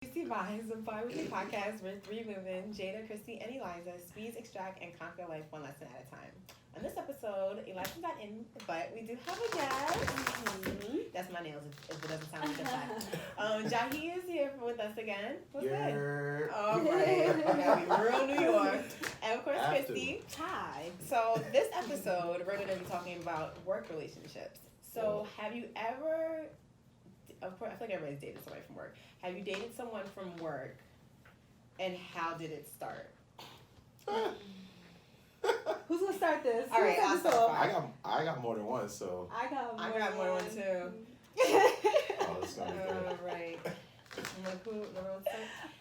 Juice-E-Vibez, a bi-weekly podcast where three women, Jada, Christy, and Eliza, squeeze, extract, and conquer life one lesson at a time. On this episode, Eliza's not in, but we do have a guest. Mm-hmm. That's my nails, if it doesn't sound like that. Jahi is here with us again. What's good? All right. Gotta be real New York. And of course, Christy. Hi. So this episode, we're going to be talking about work relationships. So have you ever... Of course, I feel like everybody's dated somebody from work. Have you dated someone from work, and how did it start? Who's gonna start this? All right, I'll start. I got more than one, so I got more than one too. Oh, that's gonna be good. Right. I'm like, who?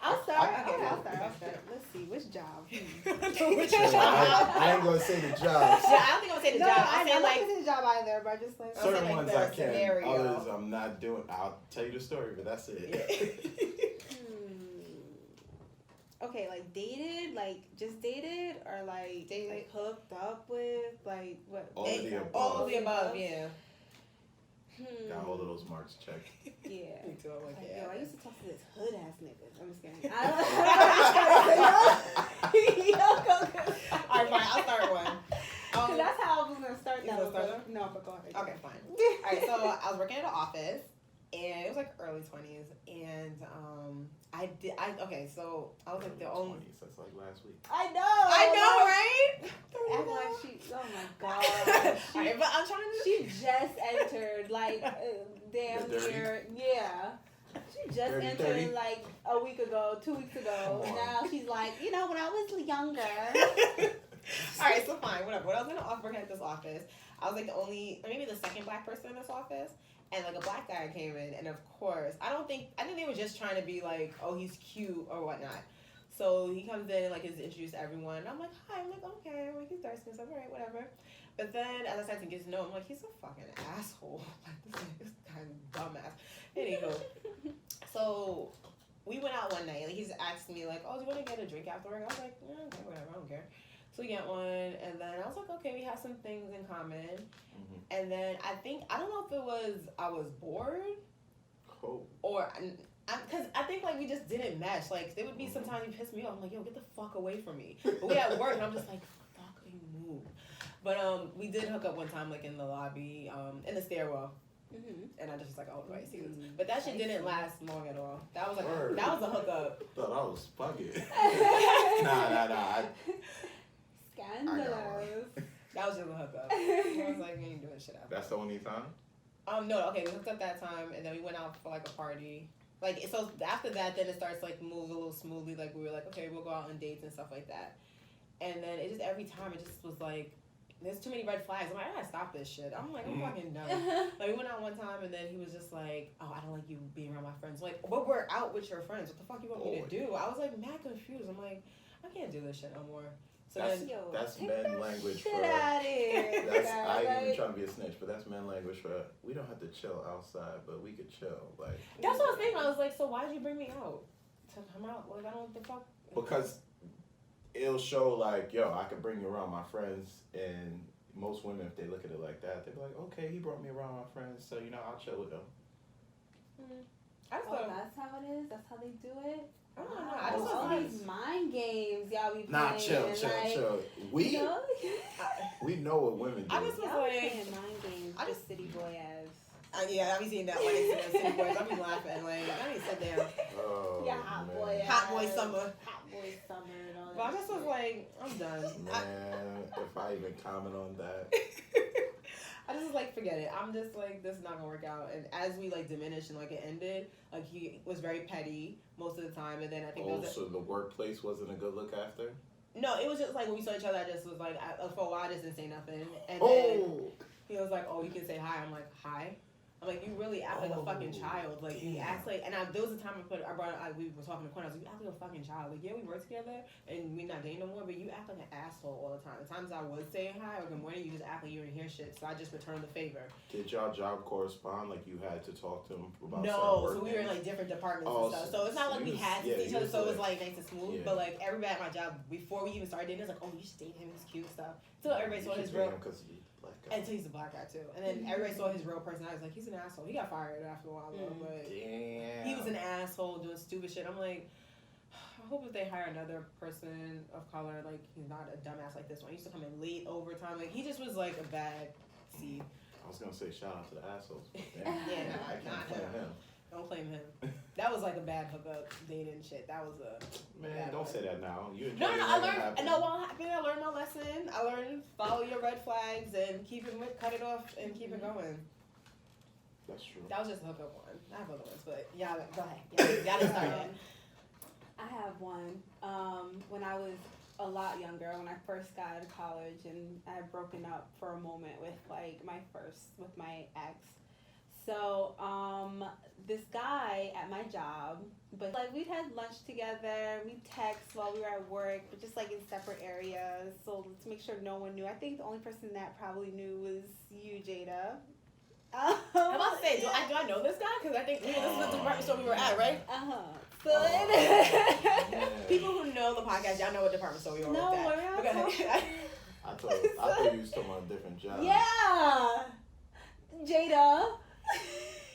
I'll start. Okay, I'll start. Let's see, which job? Which job? I ain't gonna say the jobs. Yeah, I don't think I'm gonna say the job. I'm say not like gonna say the job either, but I just like certain like ones the I can, scenario. others I'm not doing. I'll tell you the story, but that's it. Okay, like dated, like just dated, or like dated, like hooked up with, like what? All of the above. All of the above, yeah. Got all of those marks checked. Yeah. Me too. I'm like, yeah. Yo, I used to talk to this hood ass nigga. I'm just kidding. Alright, fine. I'll start one. Cause that's how I was gonna start that. Start no, but go ahead. Okay, fine. Alright, so I was working at an office, and it was like early 20s, and so I was like the only. 20s, that's like last week. I know, right? Act like she. Oh my god. Alright, but I'm trying to. She just entered like damn near. Yeah. She just entered 30. like a week ago, 2 weeks ago. Now she's like, when I was younger. Alright, so fine, whatever. When I was working at this office, I was like the only, or maybe the second black person in this office. And like a black guy came in, and of course, I think they were just trying to be like, oh, he's cute or whatnot. So he comes in and like is introduced to everyone. And I'm like, hi. I'm like, okay. I'm like, he's thirsty. So I'm alright, whatever. But then as I started to get to know him, I'm like, he's a fucking asshole. Like this guy's a dumbass. Anywho, so we went out one night. Like he's asked me like, oh, do you want to get a drink after work? I was like, yeah, okay, whatever. I don't care. So we get one, and then I was like, okay, we have some things in common. Mm-hmm. And then I don't know if it was I was bored, or because I think like we just didn't match. Like there would be sometimes he pissed me off. I'm like, yo, get the fuck away from me. But we at work, and I'm just like, fucking move. But we did hook up one time, like in the lobby, in the stairwell. Mm-hmm. And I just was like, oh, do I see this? But that shit didn't last long at all. That was like that was a hookup. Thought I was bugging. Nah. Scandalous. That was just a hookup. I was like, we ain't doing shit after. That's the only time? No, okay, we hooked up that time, and then we went out for like a party. Like, so after that, then it starts like move a little smoothly. Like we were like, okay, we'll go out on dates and stuff like that. And then it just every time it just was like, there's too many red flags. I'm like, I gotta stop this shit. I'm like, I'm fucking done. Like we went out one time, and then he was just like, oh, I don't like you being around my friends. I'm like, but we're out with your friends. What the fuck you want me to do? I was like mad confused. I'm like, I can't do this shit no more. So that's men language for. Out here. I ain't even trying to be a snitch, but that's men language for. We don't have to chill outside, but we could chill. Like that's what I was thinking. I was like, so why did you bring me out to come out? Like I don't the fuck. Because it'll show like, yo, I could bring you around my friends, and most women, if they look at it like that, they'll be like, okay, he brought me around my friends, so I'll chill with them. That's how it is. That's how they do it. I don't know. I just all these mind games y'all be playing. Nah, chill. We know what women do. I just was y'all like playing mind games. Just city boy ass. Yeah, I be seeing that one. City boys. I be laughing. Like I need to sit down. Oh, yeah, hot boy summer. Hot boy summer and all that. But I just was like, I'm done. Man, if I even comment on that. I just was like, forget it. I'm just like, this is not gonna work out. And as we like diminished and like it ended, like he was very petty most of the time. And then I think so the workplace wasn't a good look after? No, it was just like when we saw each other, I just was like, for a while I just didn't say nothing. And then he was like, oh, you can say hi. I'm like, hi? I'm like, you really act like a fucking child. Like, you act like, and there was a time we were talking to Quinn, I was like, you act like a fucking child. Like, yeah, we work together, and we're not dating no more, but you act like an asshole all the time. The times I was saying hi or good morning, you just act like you didn't hear shit, so I just returned the favor. Did y'all job correspond? Like, you had to talk to him about No, so we were in, like, different departments and stuff. So it's not like we had to see each other, so it was, like, nice and smooth. Yeah. But, like, everybody at my job, before we even started dating, it was like, oh, you should date him, he's cute and stuff. So everybody saw his real... Until he's a black guy too, and then everybody saw his real personality. I was like, he's an asshole. He got fired after a while though, but Damn. he was an asshole doing stupid shit. I'm like, I hope if they hire another person of color, like he's not a dumbass like this one. He used to come in late overtime. Like he just was like a bad seed. I was gonna say shout out to the assholes. But Yeah, damn, I can't blame him. Don't blame him. That was like a bad hookup dating shit. That was a Man, don't say that now. You no. enjoy I letting it learned. happen. No, well, I learned my lesson. I learned follow your red flags and cut it off and keep it going. That's true. That was just a hookup one. I have other ones, but y'all go ahead. Y'all just started. I have one. When I was a lot younger, when I first got out of college, and I had broken up for a moment with like my ex. So this guy at my job, but like we'd had lunch together, we'd text while we were at work, but just like in separate areas. So to make sure no one knew, I think the only person that probably knew was you, Jada. I'm about to say, do I know this guy? Because I think this is the department store we were at, right? So people who know the podcast, y'all know what department store we were no, at. we're not Okay. I thought you was talking about a different job. Yeah, Jada.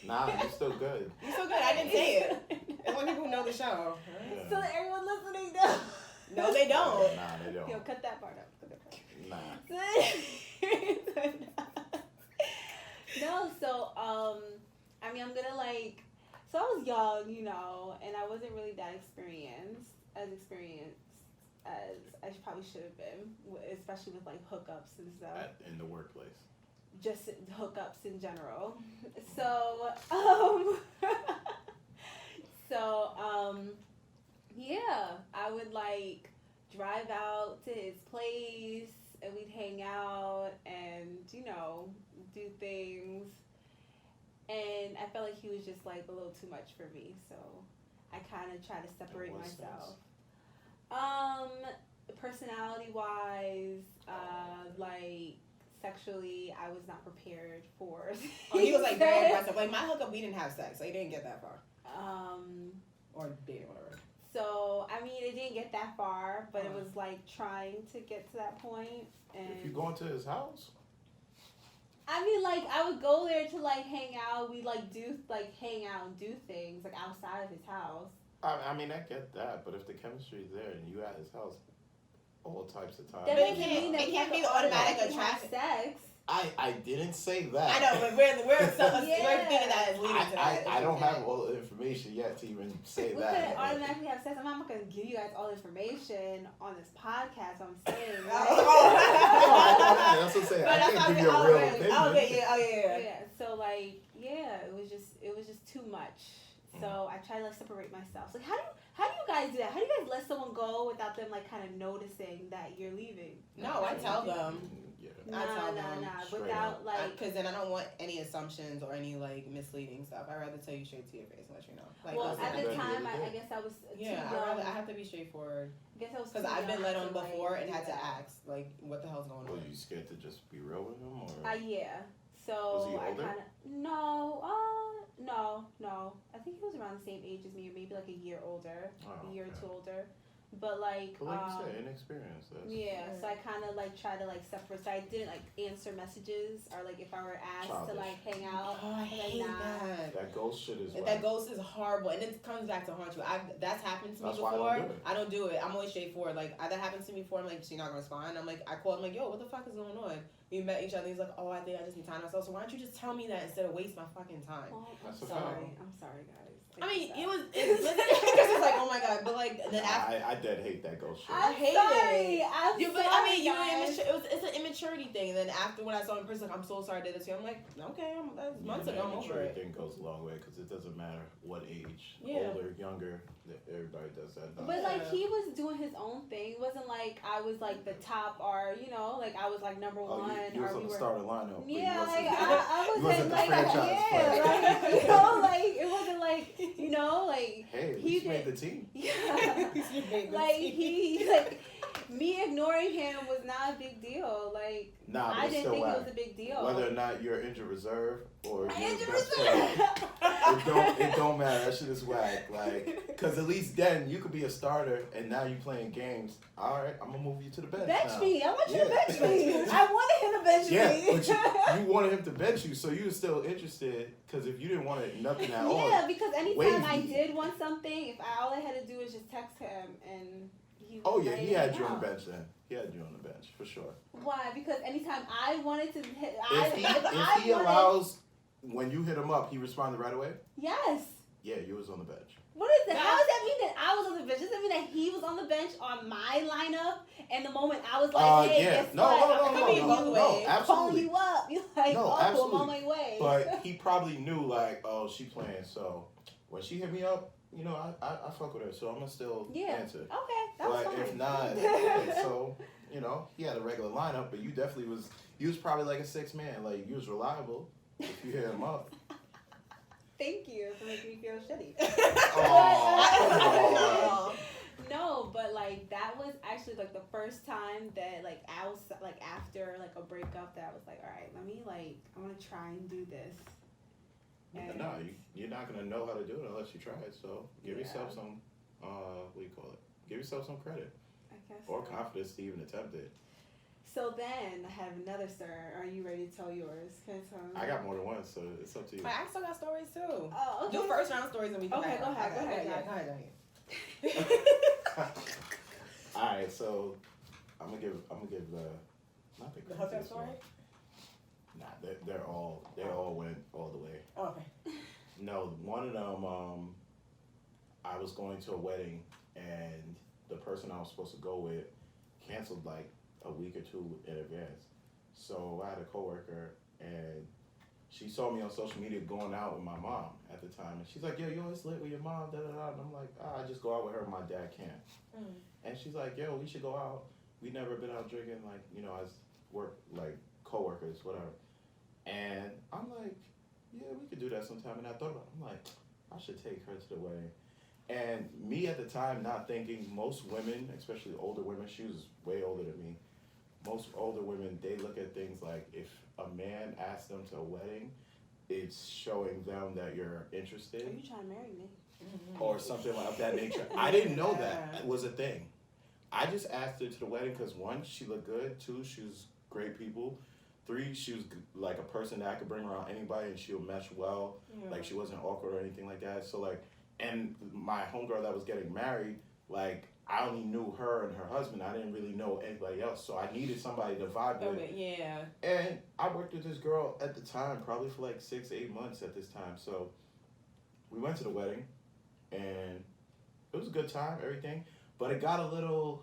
Nah, you're still good. You're so good. I didn't say it. It's only people who know the show. Yeah. So everyone listening knows. No, they don't. Nah, they don't. Yo, cut that part out. Nah. No, so I mean, I'm gonna like. So I was young, you know, and I wasn't really that experienced as I probably should have been, especially with like hookups and stuff. In the workplace. Just hookups in general. So, yeah, I would like drive out to his place and we'd hang out and, you know, do things. And I felt like he was just like a little too much for me. So I kind of tried to separate myself. Personality wise, like, sexually, I was not prepared for. Oh, he was like very aggressive. Like my hookup, we didn't have sex, so he didn't get that far. Or dating, whatever. So I mean, it didn't get that far, but it was like trying to get to that point. And If you go into his house. I mean, like I would go there to like hang out. We like hang out and do things like outside of his house. I mean, I get that, but if the chemistry's there and you at his house all types of times. That But doesn't mean that it we can't have be to the automatic automatically have attraction. sex. I didn't say that. I know, but we're Yeah. thinking that is leading to that. I don't have all the information yet to even say We that. couldn't automatically have sex. I'm not gonna give you guys all the information on this podcast. I'm saying. Oh. That's what I'm saying. But I that's can't how give you a real okay. opinion. Oh yeah. Yeah. So like, yeah, it was just too much. So I tried to like separate myself. So how do you guys do that? How do you guys let someone go without them like kind of noticing that you're leaving? No, I tell them. Yeah. I tell them Nah. straight Without up. like. Because then I don't want any assumptions or any like misleading stuff. I'd rather tell you straight to your face and let you know. Like, Well, listen, at the That's time, what I you guess I was too yeah, young. I have to be straightforward. I guess I was Because too I've been young let on to, like, before and do had to that. ask, like, what the hell's going Were on? you scared to just be real with him, or? Yeah. So Was he I older? kind of no. I think he was around the same age as me, or maybe like a year older, Oh, a year or okay. two older. But like, But like you said, inexperience. yeah. So I kind of like try to like separate. So I didn't like answer messages, or like if I were asked to Childish. like hang out. Oh, I like, hate that. That ghost shit is. That ghost is horrible, and it comes back to haunt you. That's happened to me That's why before. I don't do it. I don't do it. I'm always straightforward. Like that happens to me before. I'm like, she's not gonna respond. I'm like, I call. I'm like, yo, what the fuck is going on? We met each other. He's like, oh, I think I just need time to myself. So why don't you just tell me that instead of waste my fucking time? Oh, I'm That's a sorry. fact. I'm sorry, guys. I mean, it's like, oh my god, but like then after. I did hate that ghost shit. I'm hate sorry. it. I'm But sorry, I mean, guys. it's an immaturity thing. And then after when I saw him in person, like, I'm so sorry I did this to you. I'm like, okay, that's months ago. I'm over it. Thing goes a long way because it doesn't matter what age, Yeah. older, younger, everybody does that. But like he was doing his own thing. It wasn't like I was like the top, or you know, like I was like number one. You was or on we the were. starting lineup. but Yeah, you like wasn't- I you wasn't wasn't the like franchise player. like you know, like it wasn't like you know, like Hey, he he made did- the team. yeah, Like me ignoring him was not a big deal. Like Nah, I didn't think it was a big deal. Whether or not you're injured reserve or you're Injured best reserve. friend, it don't matter. That shit is whack. Like, cause at least then you could be a starter, and now you playing games. All right, I'm gonna move you to the bench. Bench now. me. I want you to bench me. I wanted him to bench me. Yeah, but you wanted him to bench you, so you were still interested. Cause if you didn't want it, nothing at all. Yeah, because anytime I wavy. did want something, all I had to do was just text him and he. Oh yeah, he had it you on out. the bench then. He had you on the bench for sure. Why? Because anytime I wanted to hit, If he allows, when you hit him up, he responded right away. Yes. Yeah, you was on the bench. What is that? How does that mean that I was on the bench? Does that mean that he was on the bench on my lineup? And the moment I was like, hey, yeah. guess No, what? absolutely. Calling you up. You're like, No, oh, absolutely. I'm on my way. But he probably knew, like, oh, she playing. So when she hit me up, you know, I fuck with her. So I'm going to still answer. Okay, that's but fine. if not, okay, so, you know, he had a regular lineup, but you definitely was, you was probably like a 6 man. Like, you was reliable if you hit him up. Thank you for making me feel shitty. Oh, No, but like that was actually like the first time that like I was like after like a breakup that I was like, all right, let me like I want to try and do this. And no, you're not going to know how to do it unless you try it. So give yourself some, what do you call it? Give yourself some credit. I guess. Or so. confidence to even attempt it. So then I have another story. Are you ready to tell yours? Can I tell me? I got more than one, so it's up to you. But I still got stories too. Oh, okay. Do first round stories and we can Okay, go ahead. Go ahead. All right, so I'm gonna give not The hookup craziest story? one. Nah, they all went all the way. Oh, okay. No, one of them, I was going to a wedding and the person I was supposed to go with canceled like a week or two in advance. So I had a coworker and she saw me on social media going out with my mom at the time, and she's like, yo, you always lit with your mom, da da da. And I'm like, I just go out with her, my dad can't. And she's like, yo, we should go out. We never been out drinking, like, you know, as work, like, coworkers, whatever. And I'm like, yeah, we could do that sometime. And I thought about it. I'm like, I should take her to the wedding. And me at the time not thinking, most women, especially older women, she was way older than me, most older women, they look at things like if a man asks them to a wedding, it's showing them that you're interested. Are you trying to marry me? Or something of that nature. I didn't know that was a thing. I just asked her to the wedding because 1, she looked good. 2, she was great people. 3, she was like a person that I could bring around anybody and she'll mesh well. Yeah. Like she wasn't awkward or anything like that. So like, and my homegirl that was getting married, like I only knew her and her husband. I didn't really know anybody else. So I needed somebody to vibe with. Yeah. And I worked with this girl at the time, probably for like 6 to 8 months at this time. So we went to the wedding and it was a good time, everything. But it got a little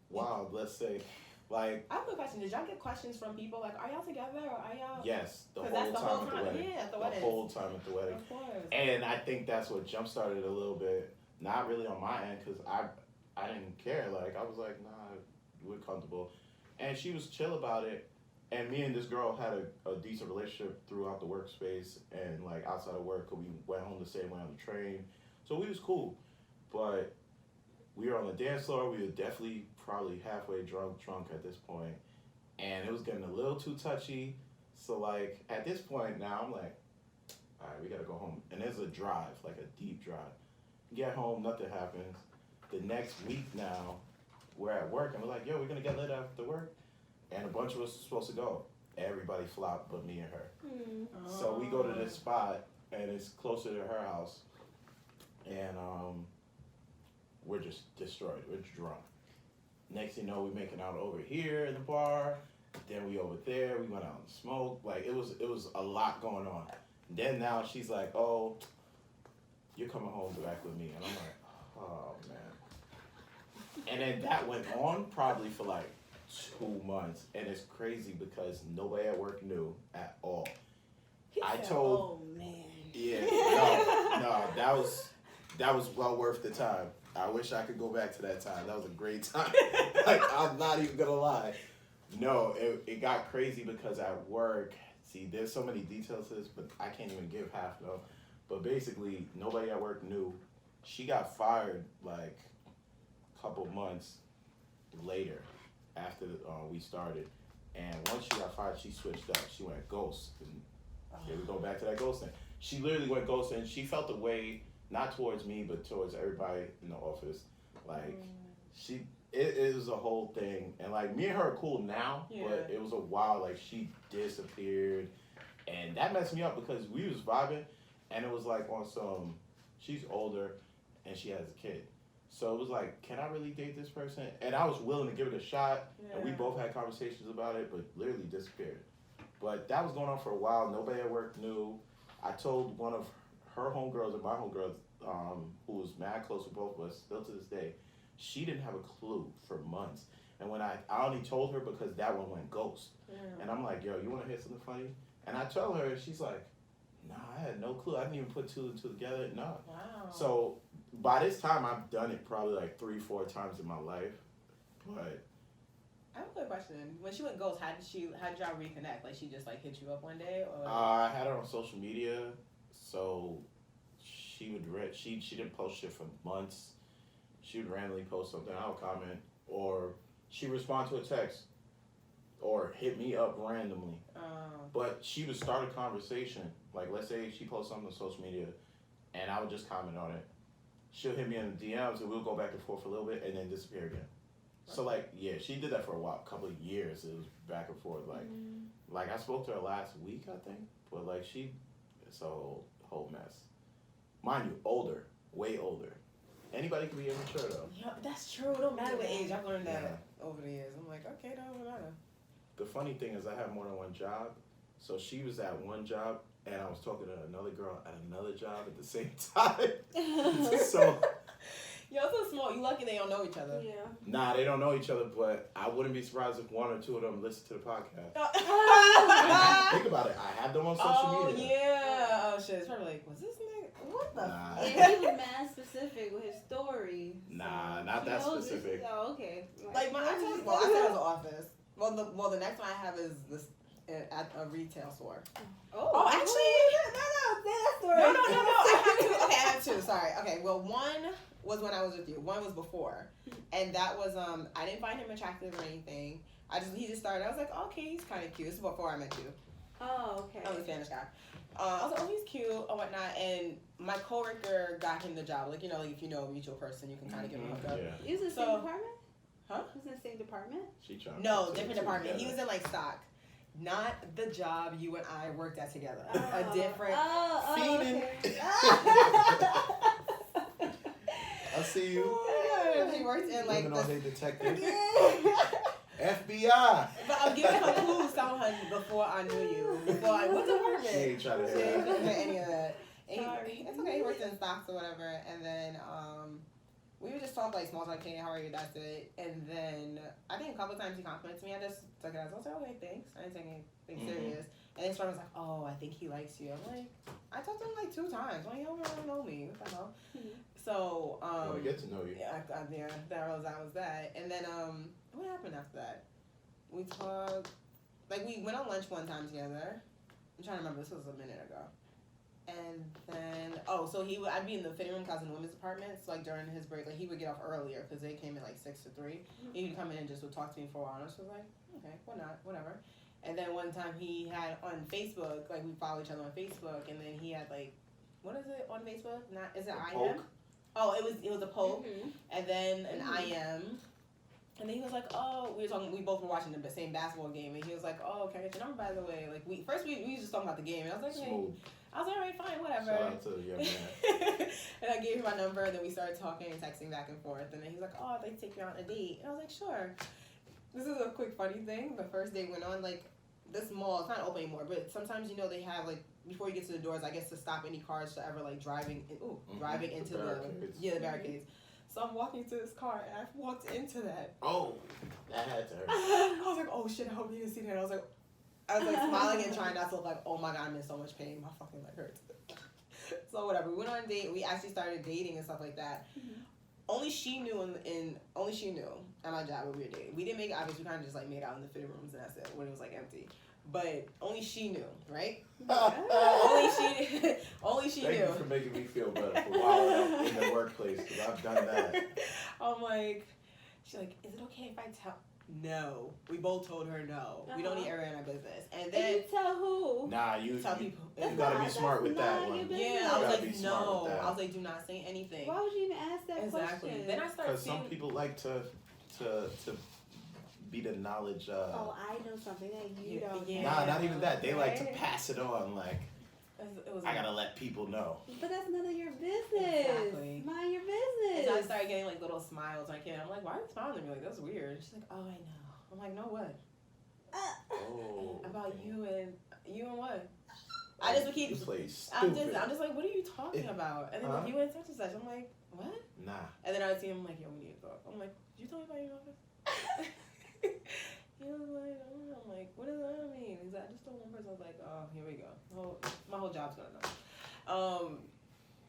wild, let's say. Like, I have a quick question. Did y'all get questions from people like, are y'all together or are y'all? yes, the whole that's the time whole at the time. wedding. Yeah, at the the wedding. whole time at the wedding. Of course. And I think that's what jump started a little bit. Not really on my end because I didn't care. Like I was like, nah, we're comfortable, and she was chill about it. And me and this girl had a decent relationship throughout the workspace and like outside of work. We went home the same way on the train, so we was cool. But we were on the dance floor. We were definitely probably halfway drunk at this point, and it was getting a little too touchy. So like at this point now, I'm like, all right, we gotta go home. And there's a drive, like a deep drive. Get home, nothing happens. The next week now, we're at work and we're like, yo, we're gonna get lit after work. And a bunch of us are supposed to go. Everybody flopped but me and her. So we go to this spot and it's closer to her house. And we're just destroyed. We're drunk. Next thing you know, we're making out over here in the bar. Then we over there. We went out and smoked. Like it was a lot going on. Then now she's like, oh, you're coming home back with me. And I'm like, oh, man. And then that went on probably for like 2 months. And it's crazy because nobody at work knew at all. Oh, man. Yeah, no, that was well worth the time. I wish I could go back to that time. That was a great time. Like, I'm not even going to lie. No, it got crazy because at work, see, there's so many details to this, but I can't even give half of them. But basically, nobody at work knew. She got fired like a couple months later after we started. And once she got fired, she switched up. She went ghost. And here we go back to that ghost thing. She literally went ghost, and she felt the way, not towards me, but towards everybody in the office. Like, it was a whole thing. And, like, me and her are cool now, but it was a while. Like, she disappeared. And that messed me up because we was vibing, and it was, like, on some, she's older, and she has a kid. So it was like, can I really date this person? And I was willing to give it a shot, and we both had conversations about it, but literally disappeared. But that was going on for a while. Nobody at work knew. I told one of her homegirls and my homegirls, who was mad close with both of us, still to this day, she didn't have a clue for months. And when I only told her because that one went ghost. And I'm like, yo, you want to hear something funny? And I tell her, and she's like, nah, I had no clue. I didn't even put two and two together. No. Wow. So by this time, I've done it probably like 3-4 times in my life. But I have a quick question. When she went ghost, how did y'all reconnect? Like, she just like hit you up one day, or? I had her on social media, so she would she didn't post shit for months. She would randomly post something, I would comment, or she would respond to a text, or hit me up randomly. But she would start a conversation. Like, let's say she posts something on social media, and I would just comment on it. She'll hit me in the DMs, and we'll go back and forth for a little bit, and then disappear again. So, like, yeah, she did that for a while, a couple of years. It was back and forth. Like I spoke to her last week, I think. But, like, it's a whole mess. Mind you, older, way older. Anybody can be immature, though. Yeah, that's true. It don't matter what age. I've learned that over the years. I'm like, okay, that don't matter. The funny thing is I have more than one job. So she was at one job, and I was talking to another girl at another job at the same time. So... Yo, it's so small. You lucky they don't know each other. Yeah. Nah, they don't know each other, but I wouldn't be surprised if one or two of them listen to the podcast. Think about it. I have them on social media. Oh, yeah. Oh, shit. It's probably like, was this nigga? What the? Nah. Yeah, he was mad specific with his story. Nah, not that specific. Oh, okay. Like, I said it was office. Well, the next one I have is this at a retail store. Oh, actually, no. I have two. Okay, I have two. Sorry. Okay, well, one was when I was with you. One was before, and that was I didn't find him attractive or anything. He just started. I was like, okay, he's kind of cute. This is before I met you. Oh, okay. I was a Spanish guy. I was like, oh, he's cute or whatnot. And my coworker got him the job. Like, like if you know a mutual person, you can kind of give him a hookup. Yeah. He was in the same department? Huh? He was in the same department? No, different department. He was in like stock. Not the job you and I worked at together. A different feeding. Okay. I see you. He worked in like the detective. FBI. But I'm giving her clues telling her before I knew you. Before I went to work. She ain't trying to She hear ain't hear any of that. And it's okay. He worked in stocks or whatever. And then we would just talk like small talk. Hey, how are you? That's it. And then I think a couple of times he complimented me. I just took it as I was like, okay, thanks. I didn't take anything serious. And then Storm was like, oh, I think he likes you. I'm like, I talked to him like 2 times. Like, he don't really know me. What the hell? So, I get to know you. Yeah, that was that. And then, what happened after that? We talked, like, we went on lunch one time together. I'm trying to remember, this was a minute ago. And then, so I'd be in the fitting room because I was in the women's department. So, like, during his break, like, he would get off earlier because they came in, like, 6 to 3. He would come in and just would talk to me for a while. And I was just like, okay, whatever. And then one time he had on Facebook, like, we follow each other on Facebook, and then he had, like, what is it on Facebook? Is it IM? Poke? Oh, it was a poke, and then an IM. And then he was like, oh, we both were watching the same basketball game, and he was like, oh, can I get your number, by the way? Like, we was just talking about the game, and I was like, hey. I was like, all right, fine, whatever. Shout out to the young man. And I gave him my number, and then we started talking and texting back and forth, and then he's like, oh, I'd like to take you out on a date. And I was like, sure. This is a quick funny thing. The first date went on, like, this mall, it's not open anymore, but sometimes, they have, like, before you get to the doors, I guess, to stop any cars to ever, like, driving into the barricades. So I'm walking to this car, and I walked into that. Oh, that had to hurt. I was like, oh, shit, I hope you didn't see that. I was like smiling and trying not to look like, oh, my God, I'm in so much pain. My fucking leg hurts. So whatever. We went on a date. We actually started dating and stuff like that. Only she knew only she knew at my job when we were dating. We didn't make it obvious. We kind of just, like, made out in the fitting rooms, and that's it, when it was, like, empty. But only she knew, right? Only she knew. Thank you for making me feel better for wilding out in the work workplace because I've done that. I'm like, she's like, is it okay if I tell? No, we both told her no. We don't need air in our business. And then you tell who? Nah, you tell people. You gotta be smart with that one. Yeah, I was like, no. I was like, do not say anything. Why would you even ask that question? Then I started because some people like to be the knowledge. Oh, I know something that you don't. Yeah. Nah, not even that. They like to pass it on. Like, it was I gotta let people know. But that's none of your business. Exactly. Mind your business. And so I started getting like little smiles. Like, I'm like, why are you smiling at me? Like, that's weird. She's like, oh, I know. I'm like, no, what? Oh. About you and what? I just would keep. I'm just like, what are you talking about? And then like, you and such and such. I'm like, what? Nah. And then I would see him like, yo, we need to talk. I'm like, did you tell me about your office? He was like, oh. I'm like, what does that mean? He's like, I just told one person. I was like, oh, here we go. My whole job's gonna know.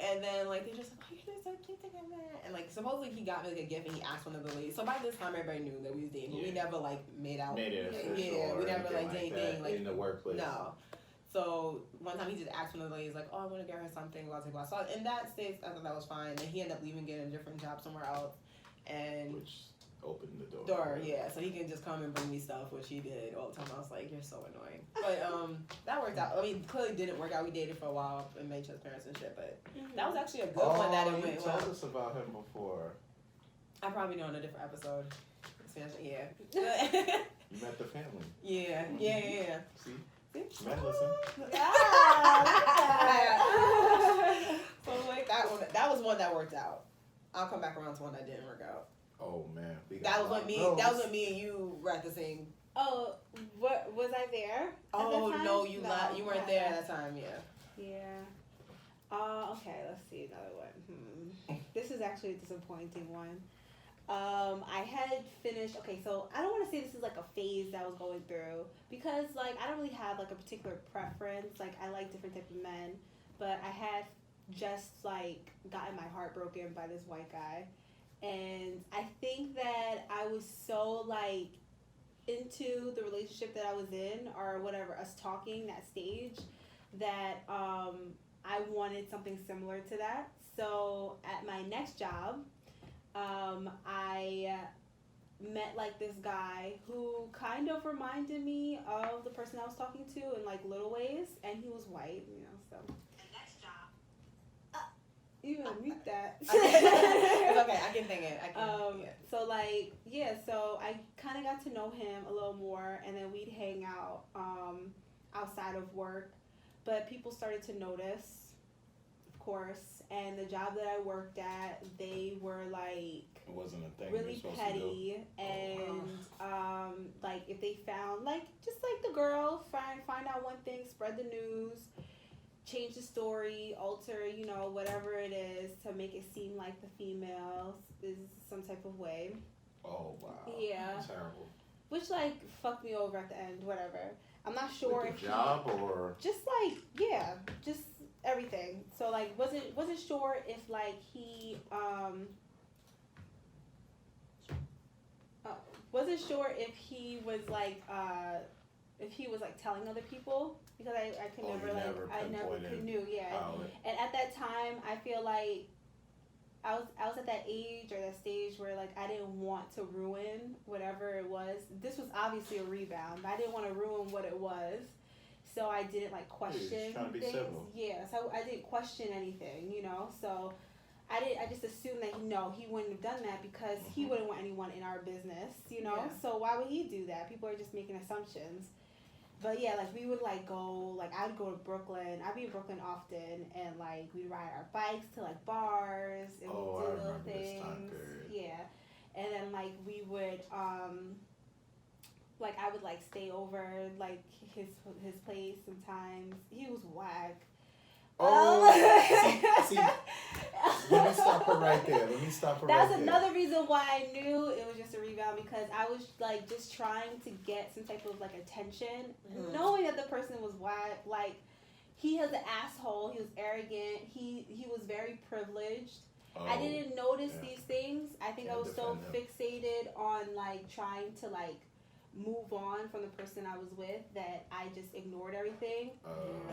And then like they just like, oh, you're so cute and that. And like supposedly he got me like a gift and he asked one of the ladies. So by this time everybody knew that we was dating. We never like made it official. We never like did anything like in the workplace. No. So one time he just asked one of the ladies like, oh, I want to get her something, blah blah blah. So in that state, I thought that was fine. And he ended up leaving, getting a different job somewhere else, and which opened the door. Yeah, so he can just come and bring me stuff, which he did all the time. I was like, you're so annoying. But that worked out. I mean, clearly didn't work out. We dated for a while and made each other's parents and shit. But that was actually a good one that it went well. You told us about him before. I probably know in a different episode. Yeah. You met the family. Yeah. See? Men listen. So like that was one that worked out. I'll come back around to one that didn't work out. Oh man, that was when me and you were at the same. Oh, what was I there? Oh no, you weren't there at that time. Yeah. Okay. Let's see another one. This is actually a disappointing one. I had finished. Okay, so I don't want to say this is like a phase that I was going through because like I don't really have like a particular preference. Like I like different types of men, but I had just like gotten my heart broken by this white guy. And I think that I was so like into the relationship that I was in or whatever, us talking that stage, that I wanted something similar to that. So at my next job, I met like this guy who kind of reminded me of the person I was talking to in like little ways, and he was white, so. You gonna mute that. It's okay, I can think it. So like, yeah, so I kind of got to know him a little more, and then we'd hang out outside of work. But people started to notice, of course, and the job that I worked at, they were like it wasn't a thing really petty, and like if they found like just like the girl find out one thing, spread the news, change the story, alter, whatever it is to make it seem like the female is some type of way. Oh, wow. Yeah. Terrible. Which, like, fucked me over at the end, whatever. I'm not sure if the job or... Just, like, yeah, just everything. So, like, wasn't sure if, like, he, wasn't sure if he was, like, telling other people, because I could knew, yeah. And at that time, I feel like I was at that age or that stage where like I didn't want to ruin whatever it was. This was obviously a rebound, but I didn't want to ruin what it was, so I didn't like question things. Civil. Yeah, so I didn't question anything, So I just assumed that he wouldn't have done that because he wouldn't want anyone in our business, Yeah. So why would he do that? People are just making assumptions. But yeah, like we would like go, like I'd go to Brooklyn. I'd be in Brooklyn often, and like we'd ride our bikes to like bars and we'd do little things. Yeah, and then like we would, like I would like stay over like his place sometimes. He was whack. See, let me stop her right there. That's another reason why I knew it was just a rebound, because I was like just trying to get some type of like attention, knowing that the person was whack. Like he was an asshole. He was arrogant. He was very privileged. I didn't notice these things. I think I was so fixated on like trying to like move on from the person I was with that I just ignored everything.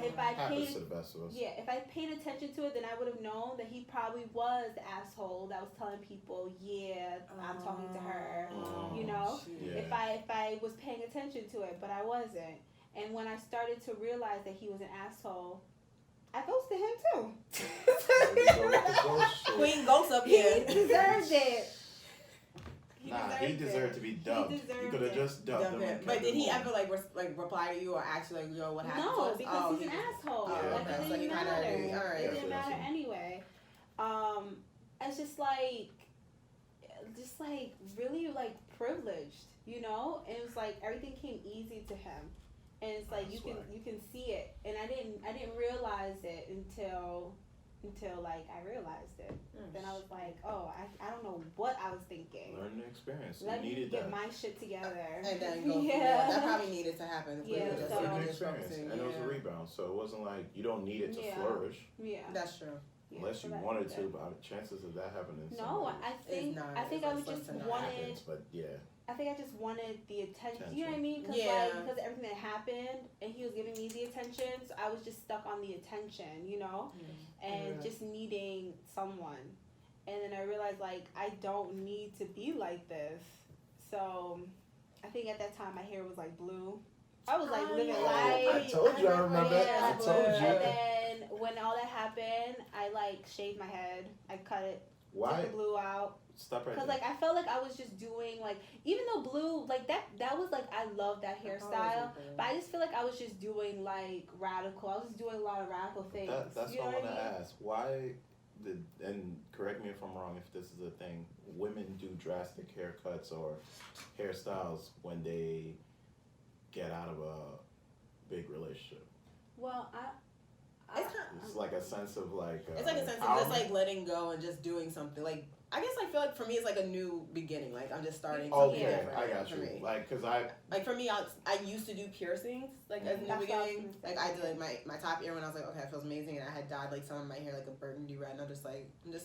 If I happens to the best of us. Yeah, if I paid attention to it, then I would have known that he probably was the asshole that was telling people, I'm talking to her. You know, Yeah. if I was paying attention to it, but I wasn't. And when I started to realize that he was an asshole, I ghosted him too. Queen ghost up here. He deserved it. He deserved to be dumped. You could have just dumped him. But did he ever reply to you or ask you yo, what happened? No, because he's an asshole. Yeah. Like it didn't matter. Alright. It didn't matter anyway. It's just really privileged, you know. And it was like everything came easy to him, and it's like you can see it. And I didn't realize it until I realized it. Then I was like, oh, I don't know what I was thinking. Learn the experience. Let me needed get that. my shit together. And then go that probably needed to happen. Yeah, so learn the experience. And it was a rebound, so it wasn't like you don't need it to flourish. Yeah. That's true. Yeah, Unless you wanted to, but chances of that happening. No, I think I would just wanted. But yeah. I think I just wanted the attention. You know what I mean? Because of everything that happened, and he was giving me the attention, so I was just stuck on the attention, you know, and just needing someone. And then I realized I don't need to be like this. So I think at that time my hair was blue. I was living life. I told you, I remember. Yeah, I told you. And then when all that happened, I shaved my head. I cut it. Why? Took the blue out. Stop right there. Because I felt like I was just doing even though blue that was I love that hairstyle, but I just feel like I was just doing radical. I was just doing a lot of radical things. That's what I want to ask. Why and correct me if I'm wrong if this is a thing, women do drastic haircuts or hairstyles when they get out of a big relationship? Well, it's like a sense of it's like a sense of just letting go and just doing something. I guess I feel like for me it's like a new beginning. I'm just starting. Okay, I got you. Me. Cause I for me, I used to do piercings as in the beginning. I did my top ear when I was okay, it feels amazing, and I had dyed some of my hair a burgundy red, and I'm just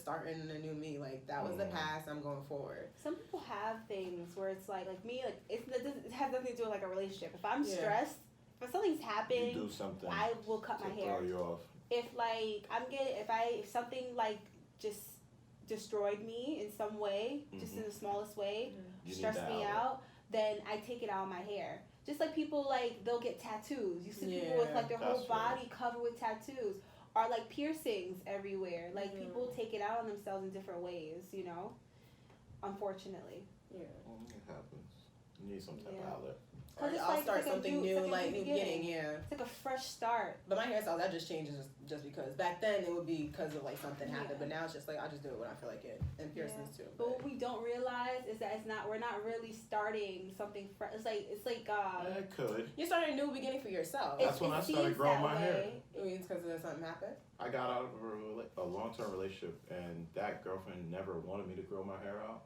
starting a new me. That was the past. I'm going forward. Some people have things where it's like me. It has nothing to do with a relationship. If I'm stressed, if something's happening, you do something. I will cut my hair. Throw you off. If if something just destroyed me in some way, just in the smallest way, stressed me out, then I take it out of my hair. Just like people they'll get tattoos. You see people with their whole body covered with tattoos, or piercings everywhere. People take it out on themselves in different ways, you know. Unfortunately. Yeah. It happens. You need some type of outlet. I'll start something new, new beginning, It's like a fresh start. But my hairstyle, that just changes just because. Back then, it would be because of something happened, but now it's just I just do it when I feel like it. And piercings too. But what we don't realize is that we're not really starting something fresh. It's like it could. You're starting a new beginning for yourself. That's when I started growing my hair. It means because something happened? I got out of a long-term relationship, and that girlfriend never wanted me to grow my hair out.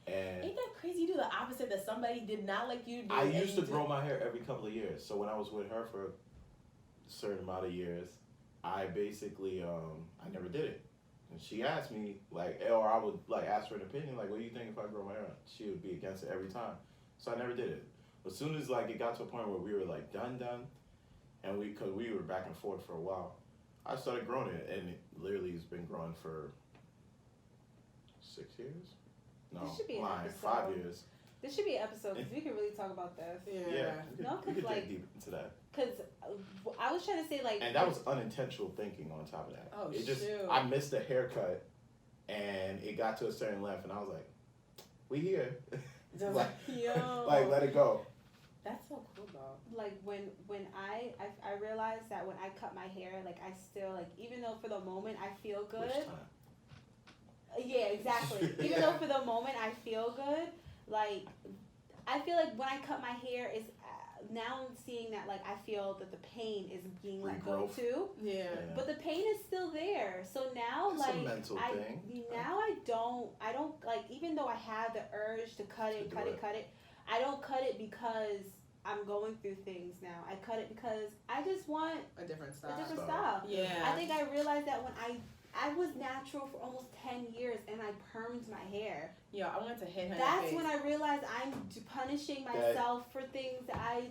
And ain't that crazy? You do the opposite, that somebody did not like you to do. I used to grow my hair every couple of years. So when I was with her for a certain amount of years, I basically I never did it. And she asked me or I would ask her an opinion, what do you think if I grow my hair out? She would be against it every time. So I never did it. As soon as it got to a point where we were done, and because we were back and forth for a while, I started growing it, and it literally has been growing for 6 years. No, this should be 5 years. This should be an episode because we can really talk about this. Yeah. We could dig deep into that. Because I was trying to say and that was unintentional thinking on top of that. Oh, I missed a haircut, and it got to a certain length, and I was like, "We here." Yo. Let it go. That's so cool, though. When I realized that when I cut my hair, I still even though for the moment I feel good. Which time? Yeah, exactly. Even though for the moment I feel good, I feel when I cut my hair is now I'm seeing that I feel that the pain is being let go too. Yeah. But the pain is still there. So now it's a mental thing. Now I don't even though I have the urge to cut it, I don't cut it because I'm going through things now. I cut it because I just want a different style. Yeah. I think I realized that when I was natural for almost 10 years and I permed my hair. Yo, I wanted to hit her. That's when I realized I'm punishing myself for things that I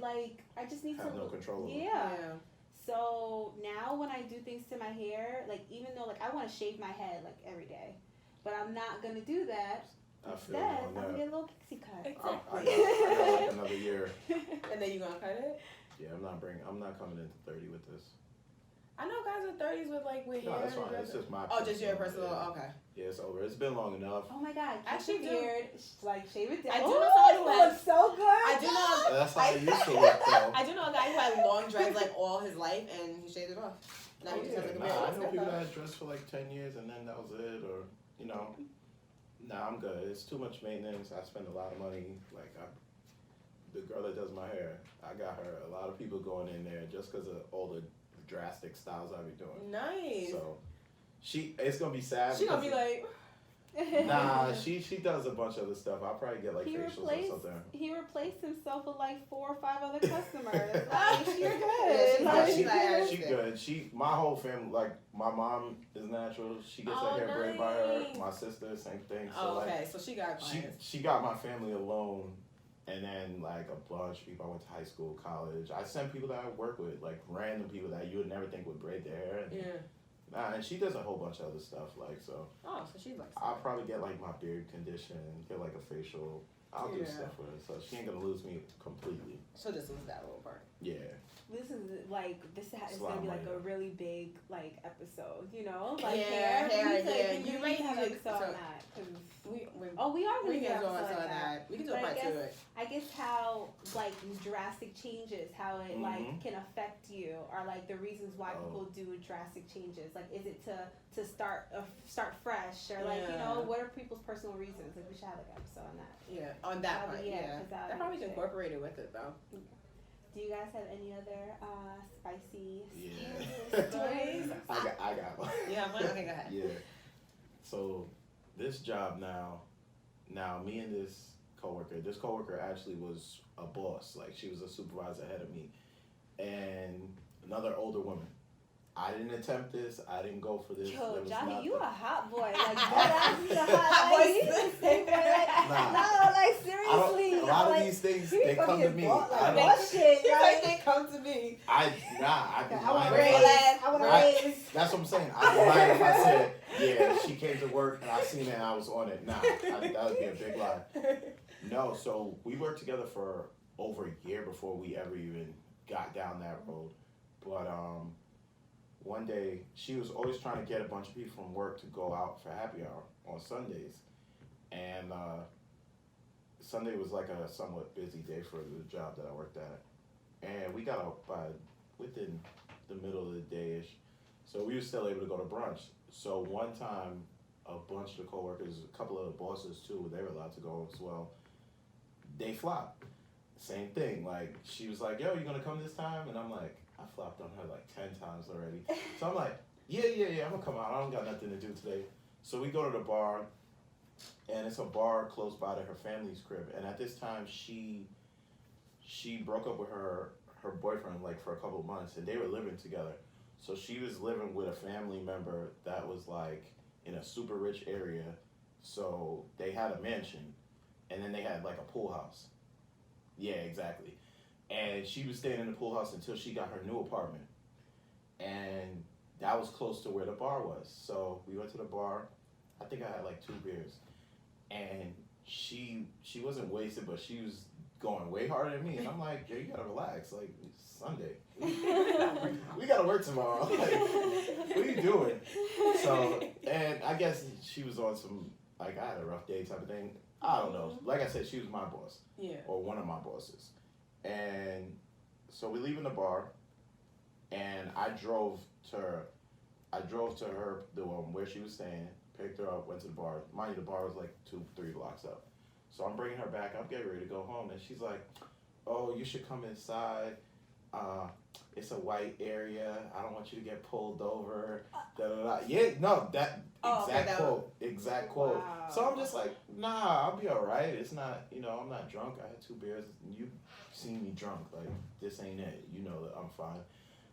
just need have to no control over. Yeah. So now when I do things to my hair, like even though like I want to shave my head like every day, but I'm not gonna do that. Instead, I'm gonna get a little pixie cut. Exactly. I got like another year. And then you gonna cut it? Yeah, I'm not coming into 30 with this. I know guys in 30s with No, hair. that's fine. It's just my. Oh, just your personal. Yeah. Okay. Yeah, it's over. It's been long enough. Oh my God! Actually, beard, like shave it down. I do know somebody who has. Looks so good. I do know. That's how it used to look, though. I do know a guy who had long dreads like all his life, and he shaved it off. Now he just has like a beard. I know people that had dressed for like 10 years, and then that was it, or Nah, I'm good. It's too much maintenance. I spend a lot of money. Like the girl that does my hair, I got her a lot of people going in there just because of all the drastic styles I be doing. Nice. So it's gonna be sad. She gonna be like. Nah, she does a bunch of other stuff. I'll probably get like facials or something. He replaced himself with like 4 or 5 other customers. Like, she's good. Yeah, she good. My whole family, like my mom is natural. She gets her hair braided by her. My sister, same thing. So okay, so she got clients. She got my family alone, and then like a bunch of people I went to high school, college. I sent people that I work with, like random people that you would never think would braid their hair. And, Nah, and she does a whole bunch of other stuff, like, so. Oh, so she's like. I'll probably get, like, my beard conditioned, get, like, a facial. I'll do stuff with her, so she ain't gonna lose me completely. So this was that little part. Yeah. This is gonna be like a really big like episode, you know? Like hair. You might have an episode on that. We are going to do an episode on that. We can do a part 2 of it. I guess how like drastic changes, how it like can affect you, are like the reasons why people do drastic changes. Like, is it to start fresh, or like what are people's personal reasons? Like, we should have like an episode on that. Yeah, on that part. That probably is incorporated with it though. Do you guys have any other spicy stories? I got one. Yeah, one? Okay, go ahead. Yeah. So this job now me and this coworker actually was a boss. Like, she was a supervisor ahead of me. And another older woman. I didn't attempt this. I didn't go for this. Yo, Jahi, you a hot boy. Like, you a hot boy. You the same boy. Like, no, like, seriously. A lot of these things, they come to me. They come to me. I want to raise. That's what I'm saying. I'd be lying if I said, yeah, she came to work and I seen it and I was on it. Nah, that would be a big lie. No, so we worked together for over a year before we ever even got down that road. But one day, she was always trying to get a bunch of people from work to go out for happy hour on Sundays. And Sunday was like a somewhat busy day for the job that I worked at. And we got out by within the middle of the day-ish. So we were still able to go to brunch. So one time, a bunch of the coworkers, a couple of the bosses too, they were allowed to go as well. They flopped. Same thing. Like, she was like, yo, you gonna come this time? And I'm like, I flopped on her like 10 times already. So I'm like, yeah, I'm gonna come out. I don't got nothing to do today. So we go to the bar, and it's a bar close by to her family's crib. And at this time, she broke up with her boyfriend like for a couple of months, and they were living together. So she was living with a family member that was like in a super rich area. So they had a mansion, and then they had like a pool house. Yeah, exactly. And she was staying in the pool house until she got her new apartment. And that was close to where the bar was. So we went to the bar. I think I had like 2 beers. And she wasn't wasted, but she was going way harder than me. And I'm like, yo, you gotta relax. Like, it's Sunday. We gotta work tomorrow. Like, what are you doing? So, and I guess she was on some, like, I had a rough day type of thing. I don't know. Like I said, she was my boss. Yeah. Or one of my bosses. And so we leave in the bar, and I drove to her, where she was staying, picked her up, went to the bar. Mind you, the bar was like 2-3 blocks up. So I'm bringing her back. I'm getting ready to go home, and she's like, oh, you should come inside. It's a white area. I don't want you to get pulled over. Da, da, da. Yeah, no, that exact quote. Wow. So I'm just like, nah, I'll be all right. It's not, I'm not drunk. I had 2 beers. You've seen me drunk. Like, this ain't it. You know that I'm fine.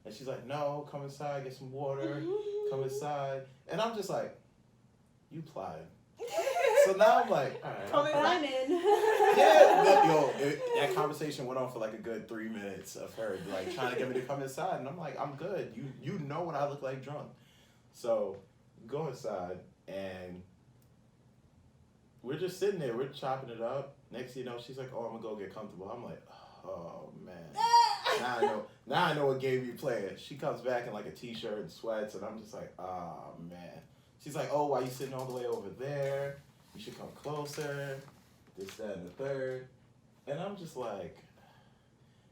And she's like, no, come inside, get some water, come inside. And I'm just like, you plotting. So now I'm like, all right. I'm in. That conversation went on for like a good 3 minutes of her like trying to get me to come inside. And I'm like, I'm good. You know what I look like drunk. So go inside and we're just sitting there. We're chopping it up. Next thing you know, she's like, oh, I'm going to go get comfortable. I'm like, oh, man. Now I know what game you playing. She comes back in like a t-shirt and sweats, and I'm just like, oh, man. She's like, oh, why you sitting all the way over there? You should come closer. This, that, and the third. And I'm just like,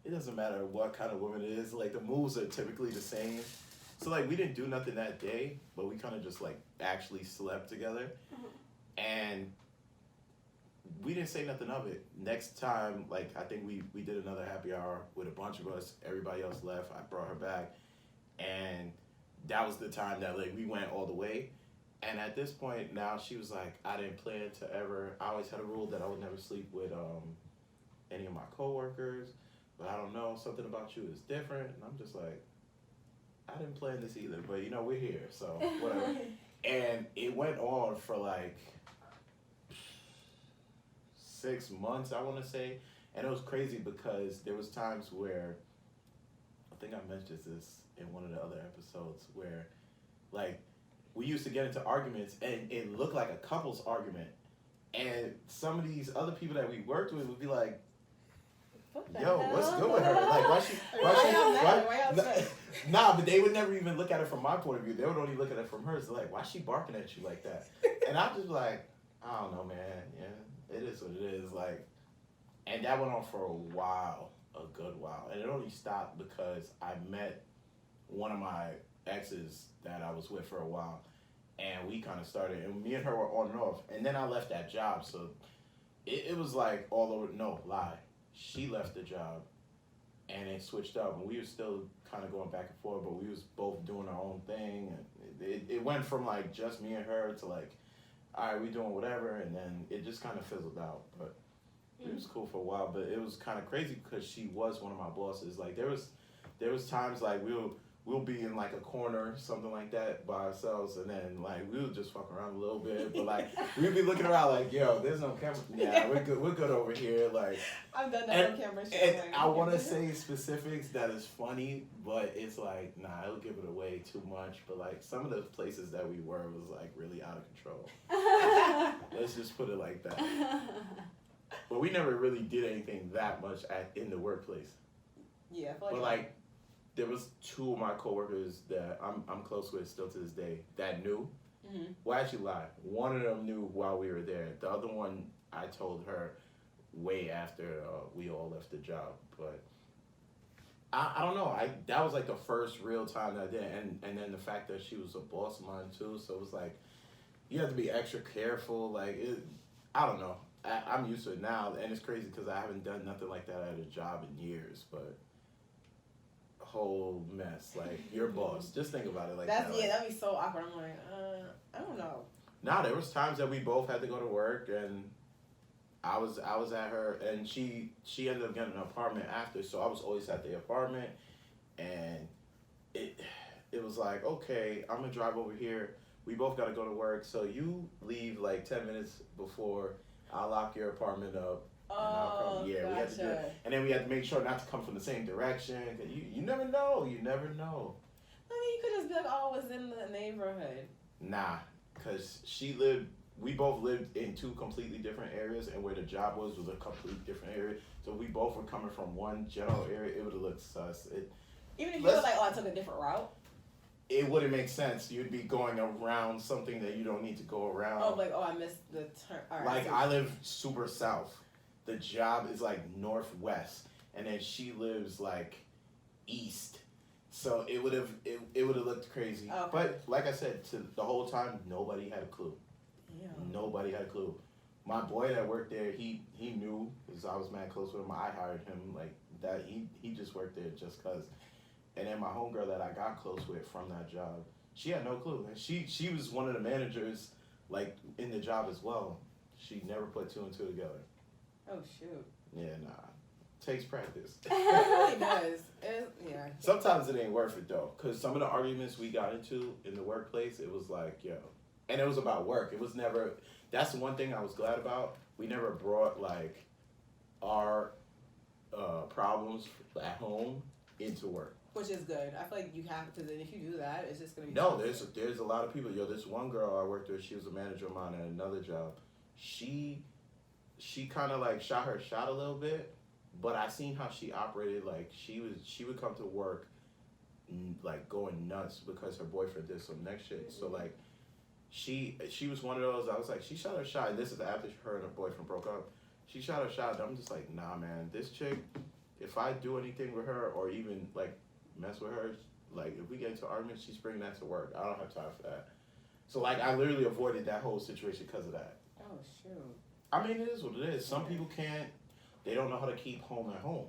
it doesn't matter what kind of woman it is. Like, the moves are typically the same. So, like, we didn't do nothing that day, but we kind of just, like, actually slept together. And we didn't say nothing of it. Next time, like, I think we did another happy hour with a bunch of us. Everybody else left. I brought her back. And that was the time that, like, we went all the way. And at this point, now she was like, I didn't plan to ever, I always had a rule that I would never sleep with any of my coworkers. But I don't know, something about you is different. And I'm just like, I didn't plan this either. But, you know, we're here, so whatever. And it went on for, like, 6 months, I want to say. And it was crazy because there was times where, I think I mentioned this in one of the other episodes, where, like, we used to get into arguments and it looked like a couple's argument. And some of these other people that we worked with would be like, yo, what's good with her? Like, why nah, but they would never even look at it from my point of view. They would only look at it from hers. They're like, why is she barking at you like that? And I'm just like, I don't know, man. Yeah, it is what it is. Like, and that went on for a while, a good while. And it only stopped because I met one of my exes that I was with for a while. And we kind of started, and me and her were on and off. And then I left that job. So it was like all over, no, lie. She left the job and it switched up. And we were still kind of going back and forth, but we was both doing our own thing. And it went from like just me and her to like, all right, we doing whatever. And then it just kind of fizzled out. But it was cool for a while. But it was kind of crazy because she was one of my bosses. Like there was times like we'll be in like a corner, something like that, by ourselves, and then like we'll just fuck around a little bit, but like we'll be looking around like, yo, there's no camera. Yeah, we're good over here. Like I've done that on camera. And I want to say specifics that is funny, but it's like, nah, it'll give it away too much. But like some of the places that we were was like really out of control. Let's just put it like that. But we never really did anything that much in the workplace. Yeah, I feel but like. There was 2 of my coworkers that I'm close with still to this day that knew. Mm-hmm. Well, actually, lie. One of them knew while we were there. The other one, I told her way after we all left the job. But I don't know. That was like the first real time that I did. And then the fact that she was a boss of mine too. So it was like, you have to be extra careful. Like, I don't know. I'm used to it now. And it's crazy because I haven't done nothing like that at a job in years. But whole mess, like your boss. Just think about it like that. Yeah, that'd be so awkward. I'm like, I don't know. Nah, there was times that we both had to go to work, and I was at her, and she ended up getting an apartment after, so I was always at the apartment, and it was like, okay, I'm gonna drive over here. We both gotta go to work, so you leave like 10 minutes before. I'll lock your apartment up. Oh, yeah, gotcha. we had to do it. And then we had to make sure not to come from the same direction. Cause you never know. You never know. I mean, you could just be like, oh, I was in the neighborhood. Nah, because we both lived in 2 completely different areas, and where the job was a completely different area. So we both were coming from one general area. It would have looked sus. Even if you were like, oh, I took a different route? It wouldn't make sense. You'd be going around something that you don't need to go around. Oh, like, oh, I missed the turn. Right, like, I live super south. The job is like northwest, and then she lives like east, so it would have looked crazy. Okay. But like I said, the whole time nobody had a clue. Yeah. Nobody had a clue. My boy that worked there, he knew because I was mad close with him. I hired him like that. He just worked there just cause. And then my homegirl that I got close with from that job, she had no clue, and she was one of the managers like in the job as well. She never put 2 and 2 together. Oh, shoot. Yeah, nah. takes practice. It really does. Yeah. Sometimes it ain't worth it though, because some of the arguments we got into in the workplace, it was like, yo, and it was about work. It was never. That's the one thing I was glad about. We never brought like our problems at home into work. Which is good. I feel like you have to. Then if you do that, it's just gonna be. No, there's a lot of people. Yo, this one girl I worked with, she was a manager of mine at another job. She kind of like shot her shot a little bit. But I seen how she operated. Like she would come to work, like going nuts because her boyfriend did some next shit. So like, she was one of those. I was like, she shot her shot. And this is after her and her boyfriend broke up. She shot her shot. And I'm just like, nah, man. This chick, if I do anything with her or even like mess with her, like if we get into arguments, she's bringing that to work. I don't have time for that. So like, I literally avoided that whole situation because of that. Oh shoot. I mean, it is what it is. Some people can't. They don't know how to keep home at home.